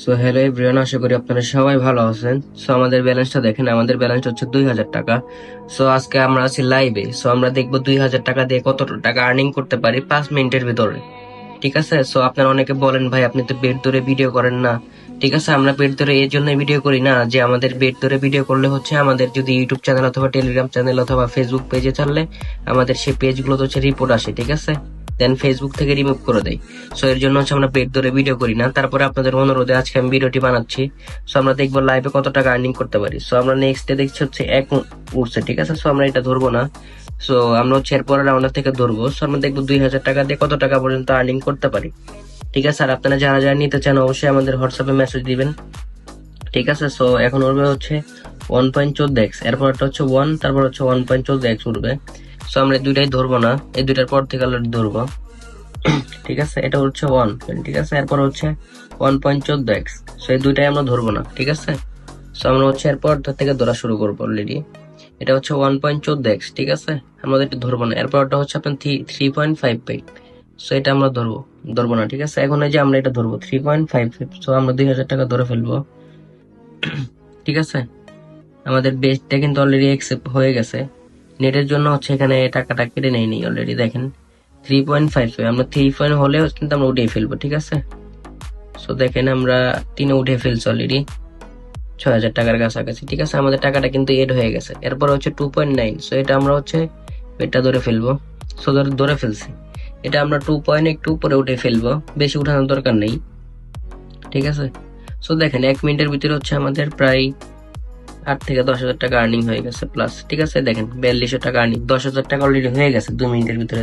So hello everyone, আশা করি আপনারা সবাই ভালো আছেন। সো আমাদের ব্যালেন্সটা দেখেন, আমাদের ব্যালেন্স হচ্ছে 2000 টাকা। সো আজকে আমরা আছি লাইভে। সো আমরা দেখবো 2000 টাকা দিয়ে কত টাকা আর্নিং করতে পারি 5 মিনিটের ভিতরে। ঠিক আছে। সো আপনারা অনেকে বলেন ভাই আপনি তো বেড ধরে ভিডিও করেন না। ঠিক আছে, আমরা বেড ধরে এই জন্য ভিডিও করি না যে আমাদের বেড ধরে ভিডিও করলে হচ্ছে আমাদের যদি ইউটিউব চ্যানেল অথবা টেলিগ্রাম চ্যানেল অথবা ফেসবুক পেজে ছাড়লে আমাদের সেই পেজগুলো তো হচ্ছে রিপোর্ট আসে। ঠিক আছে, দেন ফেসবুক থেকে রিমুভ করে দেয়। সো এর জন্য হচ্ছে আমরা বেড ধরে ভিডিও করি না। তারপরে আপনাদের অনুরোধে আজকে আমি ভিডিওটি বানাচ্ছি। সো আমরা দেখবো লাইভে কত টাকা আর্নিং করতে পারি। সো আমরা নেক্সট ডে দেখছি হচ্ছে এক উঠছে। ঠিক আছে, সো আমরা এটা ধরবো না। সো আমরা হচ্ছে এরপরের রাউন্ডার থেকে ধরবো। সো আমরা দেখবো 2000 টাকা দিয়ে কত টাকা পর্যন্ত আর্নিং করতে পারি। ঠিক আছে, আর আপনারা যারা যারা নিতে চান অবশ্যই আমাদের হোয়াটসঅ্যাপে মেসেজ দিবেন। ঠিক আছে। সো এখন উঠবে হচ্ছে 1.14x, এরপরটা হচ্ছে 1, তারপর হচ্ছে 1.14x উঠবে। সো আমরা দুইটাই ধরবো না, এই দুইটার পর থেকে অলরেডি ধরবো। ঠিক আছে, এটা হচ্ছে 1। ঠিক আছে, এরপর হচ্ছে 1.14x। সো এই দুইটাই আমরা ধরবো না। ঠিক আছে, সো আমরা হচ্ছে এরপর থেকে ধরা শুরু করবো অলরেডি। এটা হচ্ছে 1.14x। ঠিক আছে, আমাদের এটা ধরবো না। এরপরটা হচ্ছে আপনার 3.55। সো এটা আমরা ধরবো না। ঠিক আছে, এখন এই যে আমরা এটা ধরবো 3.55। সো আমরা 2000 টাকা ধরে ফেলবো। ঠিক আছে, আমাদের বেসটা কিন্তু অলরেডি অ্যাকসেপ্ট হয়ে গেছে। নেটের জন্য হচ্ছে এখানে টাকাটা কেটে নেয়নি অলরেডি। দেখেন 3.55, আমরা 3 হলেও কিন্তু আমরা উঠিয়ে ফেলবো। ঠিক আছে, সো দেখেন আমরা 3 উঠে ফেলছি অলরেডি 6000 টাকার কাছাকাছি। ঠিক আছে, আমাদের টাকাটা কিন্তু এড হয়ে গেছে। এরপর হচ্ছে 2.9। সো এটা আমরা হচ্ছে বেটটা ধরে ফেলবো। সো ধরে ফেলছি। এটা আমরা 2 একটু উপরে উঠে ফেলবো, বেশি উঠানোর দরকার নেই। ঠিক আছে, সো দেখেন 1 মিনিটের ভিতরে হচ্ছে আমাদের প্রায় 8 থেকে 10,000 টাকা আর্নিং হয়ে গেছে প্লাস। ঠিক আছে, দেখেন 4200 টাকা আর্নিং, 10,000 টাকা অলরেডি হয়ে গেছে 2 মিনিটের ভিতরে।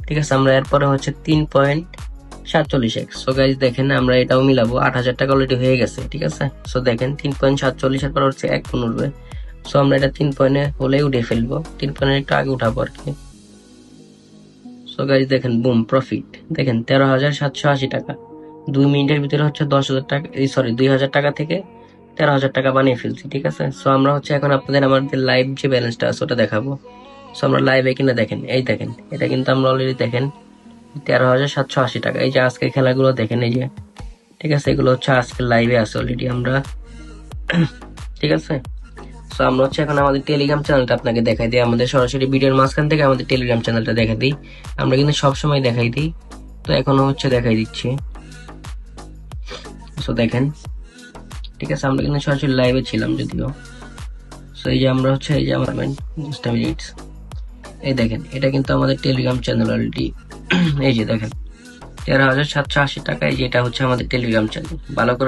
ঠিক আছে, আমরা এরপরে হচ্ছে 3.47x। সো গাইজ দেখেন আমরা এটাও মিলাবো, 8,000 টাকা অলরেডি হয়ে গেছে। ঠিক আছে, সো দেখেন 3.47 এর পর হচ্ছে 1 গুণ উঠবে। সো আমরা এটা 3 পয়েন্টে হলে উঠে ফেলবো, 3 পয়েন্টের একটু আগে উঠাবো আর কি। সো গাইজ দেখেন বুম প্রফিট, দেখেন 13,780 টাকা 2 মিনিটের ভিতরে হচ্ছে 10,000 টাকা, সরি 2,000 টাকা থেকে 13,000 টাকা বানিয়ে ফেলছি। ঠিক আছে, সো আমরা হচ্ছে এখন আপনাদের আমাদের লাইভ যে ব্যালেন্সটা আছে ওটা দেখাবো। সো আমরা লাইভে কিনা দেখেন, এই দেখেন এটা কিন্তু আমরা অলরেডি দেখেন 13,780 টাকা। এই যে আজকের খেলাগুলো দেখেন, এই যে ঠিক আছে, এগুলো হচ্ছে আজকের লাইভে আছে অলরেডি আমরা। ঠিক আছে, সো আমরা হচ্ছে এখন আমাদের টেলিগ্রাম চ্যানেলটা আপনাকে দেখাই দিই। আমাদের সরাসরি ভিডিওর মাঝখান থেকে আমাদের টেলিগ্রাম চ্যানেলটা দেখাই দিই। আমরা কিন্তু সবসময় দেখাই দিই, তো এখনো হচ্ছে দেখাই দিচ্ছি। সো দেখেন, ঠিক আছে, আমরা কিন্তু সরাসরি লাইভে ছিলাম যদিও। সো এই যে আমরা হচ্ছে এই যে আমার জাস্ট মিনিটস, এই দেখেন এটা কিন্তু আমাদের টেলিগ্রাম চ্যানেল অলরেডি। এই যে দেখেন 13,780 টাকা, এই যে এটা হচ্ছে আমাদের টেলিগ্রাম চ্যানেল। ভালো করে